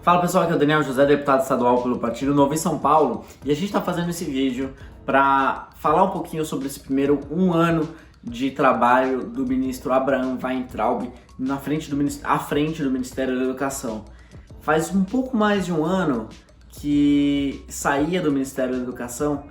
Fala pessoal, aqui é o Daniel José, deputado estadual pelo Partido Novo em São Paulo, e a gente está fazendo esse vídeo para falar um pouquinho sobre esse primeiro ano de trabalho do ministro Abraham Weintraub à frente do Ministério da Educação. Faz um pouco mais de um ano que saía do Ministério da Educação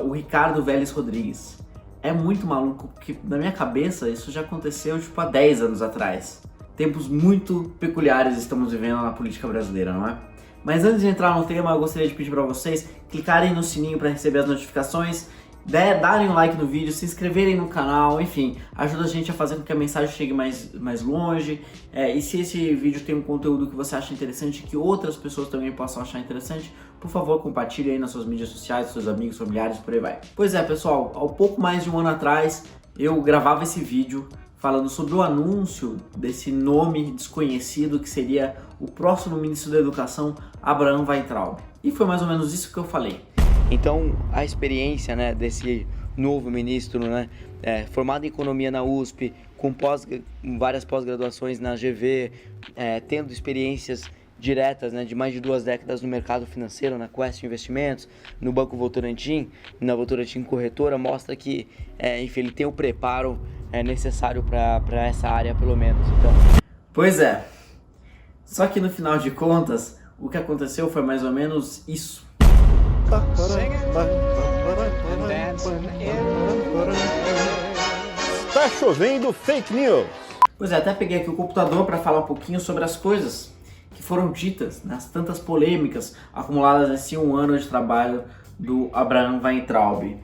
o Ricardo Vélez Rodrigues. É muito maluco, porque na minha cabeça isso já aconteceu há 10 anos atrás. Tempos muito peculiares estamos vivendo na política brasileira, não é? Mas antes de entrar no tema, eu gostaria de pedir para vocês clicarem no sininho para receber as notificações, darem um like no vídeo, se inscreverem no canal, enfim, ajuda a gente a fazer com que a mensagem chegue mais longe. E se esse vídeo tem um conteúdo que você acha interessante, que outras pessoas também possam achar interessante, por favor, compartilhe aí nas suas mídias sociais, seus amigos, familiares, por aí vai. Pois é, pessoal, há pouco mais de um ano atrás, eu gravava esse vídeo falando sobre o anúncio desse nome desconhecido que seria o próximo ministro da Educação, Abraham Weintraub. E foi mais ou menos isso que eu falei. Então, a experiência, desse novo ministro, formado em economia na USP, com várias pós-graduações na GV, tendo experiências diretas, de mais de 2 décadas no mercado financeiro, na Quest Investimentos, no Banco Votorantim, na Votorantim Corretora, mostra que, enfim, ele tem o preparo necessário para essa área, pelo menos. Então. Pois é. Só que no final de contas, o que aconteceu foi mais ou menos isso. Tá chovendo fake news. Pois é, até peguei aqui o computador para falar um pouquinho sobre as coisas que foram ditas, as tantas polêmicas acumuladas nesse um ano de trabalho do Abraham Weintraub.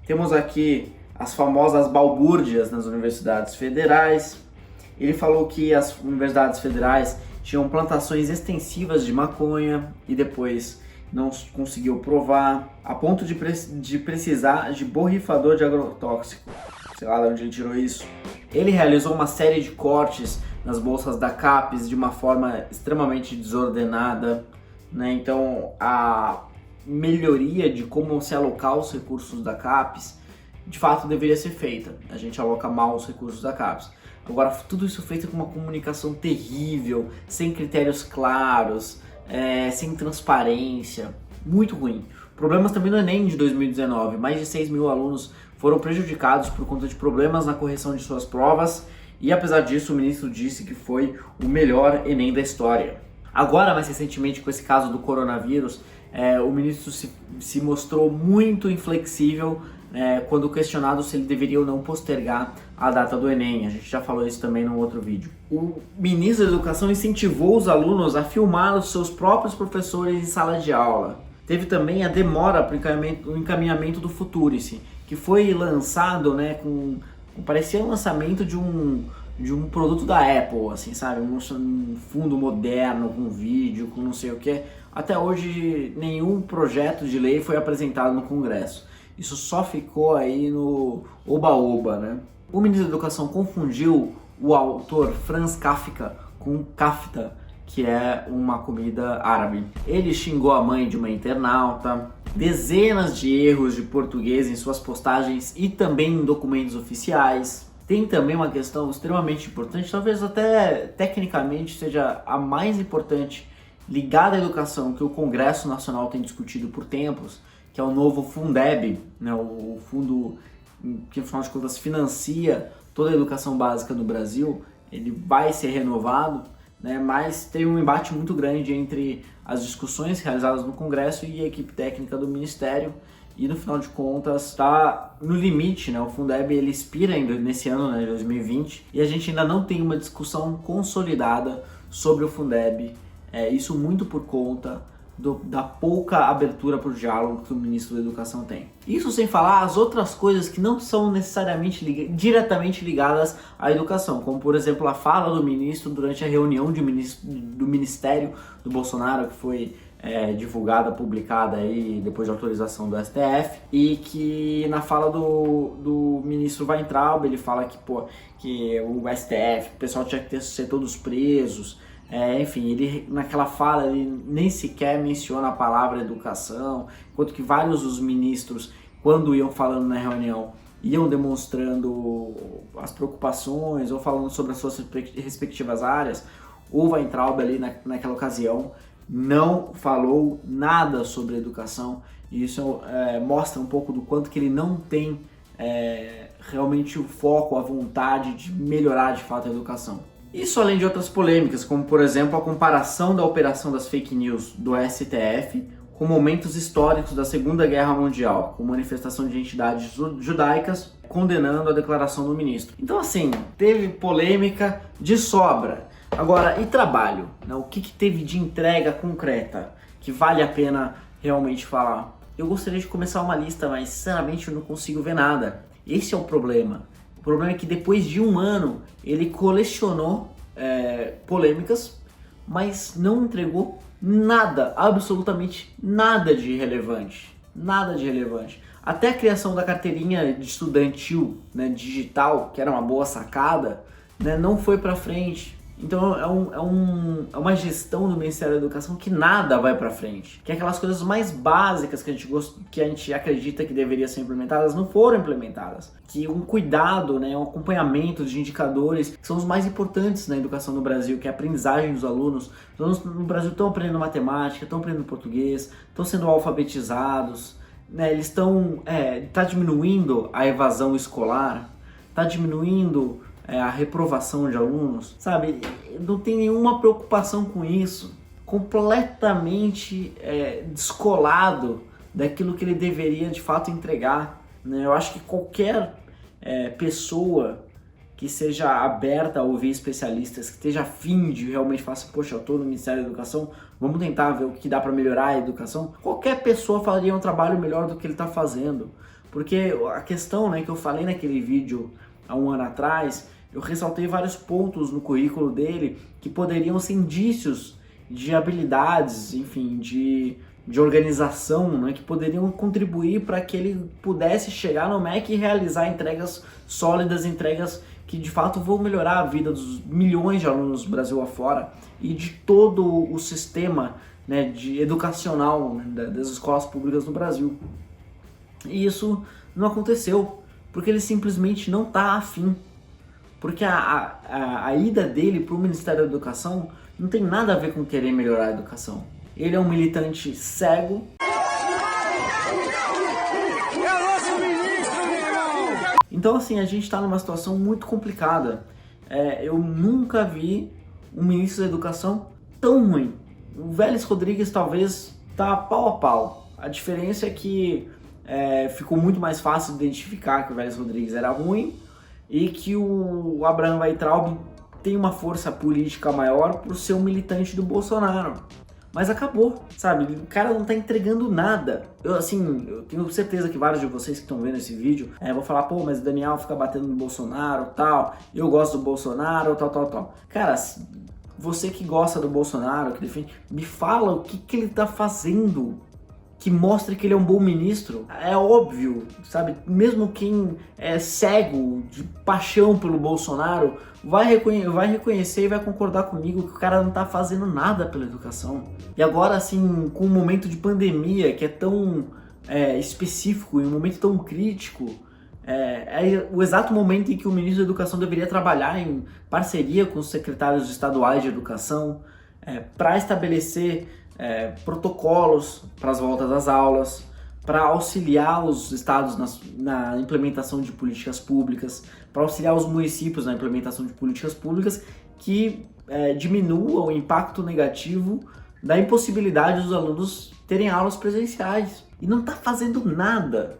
Temos aqui as famosas balbúrdias nas universidades federais. Ele falou que as universidades federais tinham plantações extensivas de maconha e depois não conseguiu provar, a ponto de precisar de borrifador de agrotóxico. Sei lá de onde ele tirou isso. Ele realizou uma série de cortes nas bolsas da CAPES de uma forma extremamente desordenada, Então a melhoria de como se alocar os recursos da CAPES de fato deveria ser feita. A gente aloca mal os recursos da CAPES. Agora, tudo isso feito com uma comunicação terrível, sem critérios claros, sem transparência, muito ruim. Problemas também no Enem de 2019, mais de 6 mil alunos foram prejudicados por conta de problemas na correção de suas provas e apesar disso o ministro disse que foi o melhor Enem da história. Agora, mais recentemente, com esse caso do coronavírus, o ministro se mostrou muito inflexível quando questionado se ele deveria ou não postergar a data do Enem. A gente já falou isso também num outro vídeo. O ministro da Educação incentivou os alunos a filmar os seus próprios professores em sala de aula. Teve também a demora para o encaminhamento do Futurice, que foi lançado parecia o lançamento de um produto da Apple, assim, sabe? Um fundo moderno, com vídeo, com não sei o que. Até hoje nenhum projeto de lei foi apresentado no Congresso. Isso só ficou aí no oba-oba, O ministro da Educação confundiu o autor Franz Kafka com kafta, que é uma comida árabe. Ele xingou a mãe de uma internauta, dezenas de erros de português em suas postagens e também em documentos oficiais. Tem também uma questão extremamente importante, talvez até tecnicamente seja a mais importante, ligada à educação, que o Congresso Nacional tem discutido por tempos, que é o novo Fundeb, o fundo que, afinal de contas, financia toda a educação básica no Brasil. Ele vai ser renovado, mas tem um embate muito grande entre as discussões realizadas no Congresso e a equipe técnica do Ministério, e no final de contas está no limite, O Fundeb ele expira nesse ano, 2020, e a gente ainda não tem uma discussão consolidada sobre o Fundeb, isso muito por conta da pouca abertura para o diálogo que o ministro da Educação tem. Isso sem falar as outras coisas que não são necessariamente diretamente ligadas à educação, como por exemplo a fala do ministro durante a reunião do Ministério do Bolsonaro, que foi divulgada, publicada aí depois de autorização do STF, e que na fala do ministro Weintraub ele fala que o STF, o pessoal tinha que ser todos presos. Enfim, ele naquela fala ele nem sequer menciona a palavra educação, enquanto que vários dos ministros, quando iam falando na reunião, iam demonstrando as preocupações ou falando sobre as suas respectivas áreas. O Weintraub ali naquela ocasião não falou nada sobre educação, e isso mostra um pouco do quanto que ele não tem realmente o foco, a vontade de melhorar de fato a educação. Isso além de outras polêmicas, como por exemplo a comparação da operação das fake news do STF com momentos históricos da Segunda Guerra Mundial, com manifestação de entidades judaicas condenando a declaração do ministro. Então assim, teve polêmica de sobra. Agora, e trabalho? Né? O que teve de entrega concreta que vale a pena realmente falar? Eu gostaria de começar uma lista, mas sinceramente eu não consigo ver nada. Esse é o problema. O problema é que depois de um ano ele colecionou polêmicas, mas não entregou nada, absolutamente nada de relevante. Nada de relevante. Até a criação da carteirinha de estudantil, né, digital, que era uma boa sacada, né, não foi para frente. Então é uma gestão do Ministério da Educação que nada vai para frente. Que aquelas coisas mais básicas que a gente acredita que deveriam ser implementadas não foram implementadas. Que um cuidado, né, um acompanhamento de indicadores que são os mais importantes na educação no Brasil, que é a aprendizagem dos alunos. Os alunos no Brasil estão aprendendo matemática, estão aprendendo português, estão sendo alfabetizados, né, eles tá diminuindo a evasão escolar, tá diminuindo a reprovação de alunos, sabe? Não tem nenhuma preocupação com isso, completamente descolado daquilo que ele deveria de fato entregar, né? Eu acho que qualquer pessoa que seja aberta a ouvir especialistas, que esteja afim de realmente falar assim, poxa, eu estou no Ministério da Educação, vamos tentar ver o que dá para melhorar a educação, qualquer pessoa faria um trabalho melhor do que ele está fazendo, porque a questão, né, que eu falei naquele vídeo há um ano atrás, eu ressaltei vários pontos no currículo dele que poderiam ser indícios de habilidades, enfim, de organização, né, que poderiam contribuir para que ele pudesse chegar no MEC e realizar entregas sólidas, entregas que de fato vão melhorar a vida dos milhões de alunos do Brasil afora e de todo o sistema, né, educacional, né, das escolas públicas no Brasil. E isso não aconteceu, porque ele simplesmente não está afim. Porque a ida dele para o Ministério da Educação não tem nada a ver com querer melhorar a educação. Ele é um militante cego. Então assim, a gente está numa situação muito complicada. Eu nunca vi um ministro da Educação tão ruim. O Vélez Rodrigues talvez está pau a pau. A diferença é que ficou muito mais fácil de identificar que o Vélez Rodrigues era ruim e que o Abraham Weintraub tem uma força política maior por ser um militante do Bolsonaro. Mas acabou, sabe? O cara não tá entregando nada. Eu tenho certeza que vários de vocês que estão vendo esse vídeo vão falar, pô, mas o Daniel fica batendo no Bolsonaro, tal, eu gosto do Bolsonaro, tal. Cara, você que gosta do Bolsonaro, que defende, me fala o que ele tá fazendo que mostre que ele é um bom ministro. É óbvio, sabe? Mesmo quem é cego de paixão pelo Bolsonaro vai reconhecer e vai concordar comigo que o cara não tá fazendo nada pela educação. E agora, assim, com um momento de pandemia que é tão específico e um momento tão crítico, é o exato momento em que o ministro da Educação deveria trabalhar em parceria com os secretários estaduais de educação para estabelecer protocolos para as voltas às aulas, para auxiliar os estados na implementação de políticas públicas, para auxiliar os municípios na implementação de políticas públicas que diminuam o impacto negativo da impossibilidade dos alunos terem aulas presenciais. E não está fazendo nada.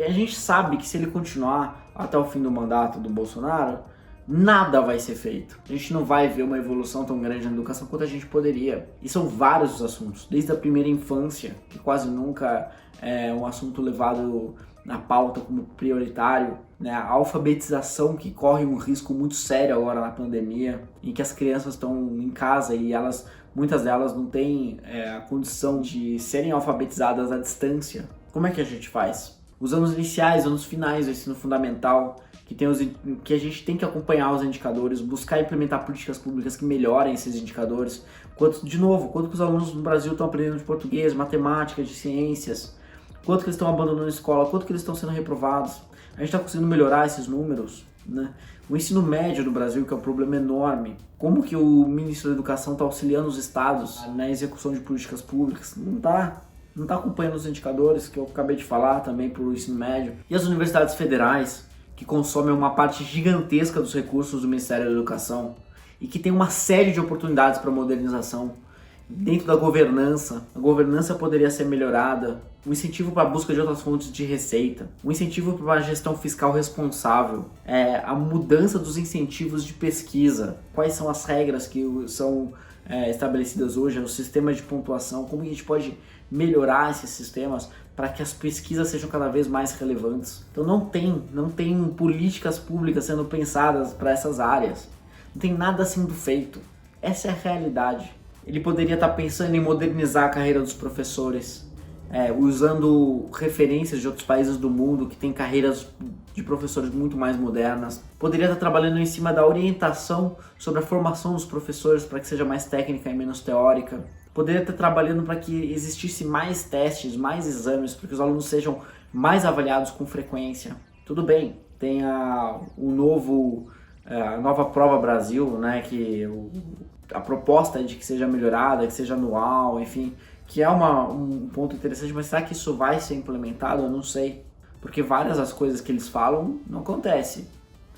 A gente sabe que se ele continuar até o fim do mandato do Bolsonaro, nada vai ser feito. A gente não vai ver uma evolução tão grande na educação quanto a gente poderia. E são vários os assuntos, desde a primeira infância, que quase nunca é um assunto levado na pauta como prioritário, né? A alfabetização, que corre um risco muito sério agora na pandemia, em que as crianças estão em casa e muitas delas não têm a condição de serem alfabetizadas à distância. Como é que a gente faz? Os anos iniciais, anos finais do ensino fundamental, que a gente tem que acompanhar os indicadores, buscar implementar políticas públicas que melhorem esses indicadores. Quanto que os alunos no Brasil estão aprendendo de português, matemática, de ciências, quanto que eles estão abandonando a escola, quanto que eles estão sendo reprovados. A gente está conseguindo melhorar esses números, né? O ensino médio no Brasil, que é um problema enorme. Como que o ministro da Educação está auxiliando os estados na execução de políticas públicas? Não está acompanhando os indicadores que eu acabei de falar também para o ensino médio. E as universidades federais, que consomem uma parte gigantesca dos recursos do Ministério da Educação e que tem uma série de oportunidades para modernização. Dentro da governança, a governança poderia ser melhorada, um incentivo para a busca de outras fontes de receita, um incentivo para uma gestão fiscal responsável, a mudança dos incentivos de pesquisa, quais são as regras que são estabelecidas hoje, o sistema de pontuação, como a gente pode melhorar esses sistemas para que as pesquisas sejam cada vez mais relevantes. Então não tem políticas públicas sendo pensadas para essas áreas, não tem nada sendo feito, essa é a realidade. Ele poderia estar pensando em modernizar a carreira dos professores, usando referências de outros países do mundo que têm carreiras de professores muito mais modernas. Poderia estar trabalhando em cima da orientação sobre a formação dos professores para que seja mais técnica e menos teórica. Poderia estar trabalhando para que existisse mais testes, mais exames, para que os alunos sejam mais avaliados com frequência. Tudo bem, tem a nova Prova Brasil, né, que a proposta é de que seja melhorada, que seja anual, enfim, que é um ponto interessante, mas será que isso vai ser implementado? Eu não sei, porque várias das coisas que eles falam não acontecem.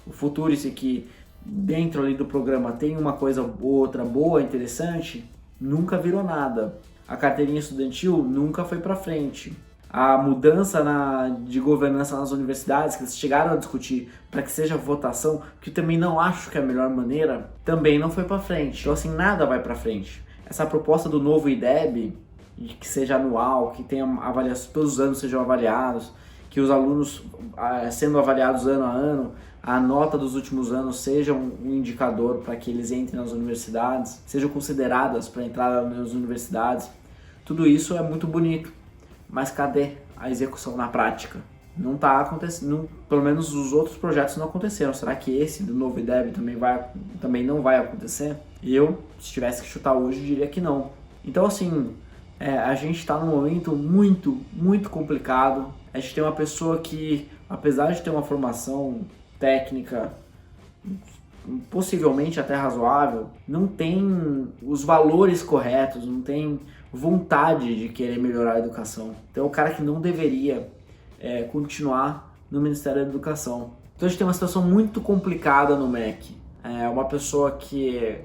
O Futurice, que dentro ali do programa tem uma coisa outra boa, interessante, nunca virou nada. A carteirinha estudantil nunca foi para frente. A mudança de governança nas universidades, que eles chegaram a discutir para que seja votação, que eu também não acho que é a melhor maneira, também não foi para frente. Então assim, nada vai para frente. Essa proposta do novo IDEB, que seja anual, que tenha avaliação, todos os anos sejam avaliados, que os alunos sendo avaliados ano a ano, a nota dos últimos anos seja um indicador para que eles entrem nas universidades, sejam consideradas para entrar nas universidades. Tudo isso é muito bonito. Mas cadê a execução na prática? Não está acontecendo, pelo menos os outros projetos não aconteceram. Será que esse do novo IDEB também não vai acontecer? Eu, se tivesse que chutar hoje, diria que não. Então assim, a gente está num momento muito, muito complicado. A gente tem uma pessoa que, apesar de ter uma formação técnica possivelmente até razoável, não tem os valores corretos, não tem vontade de querer melhorar a educação. Então é o cara que não deveria continuar no Ministério da Educação. Então a gente tem uma situação muito complicada no MEC. Uma pessoa que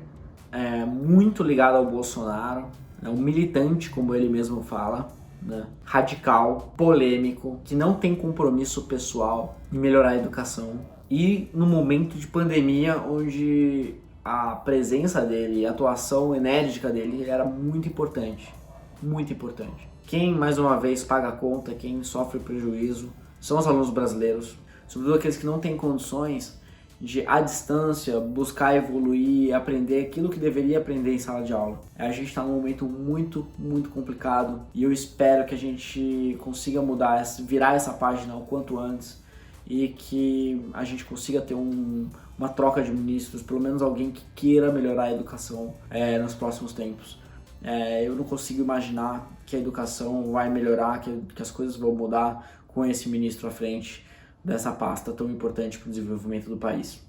é muito ligada ao Bolsonaro, um militante, como ele mesmo fala, né? Radical, polêmico, que não tem compromisso pessoal em melhorar a educação. E no momento de pandemia, onde a presença dele e a atuação enérgica dele era muito importante. Muito importante. Quem, mais uma vez, paga a conta, quem sofre prejuízo, são os alunos brasileiros. Sobretudo aqueles que não têm condições de, à distância, buscar evoluir, aprender aquilo que deveria aprender em sala de aula. A gente está num momento muito, muito complicado e eu espero que a gente consiga virar essa página o quanto antes e que a gente consiga ter uma troca de ministros, pelo menos alguém que queira melhorar a educação nos próximos tempos. Eu não consigo imaginar que a educação vai melhorar, que as coisas vão mudar com esse ministro à frente dessa pasta tão importante para o desenvolvimento do país.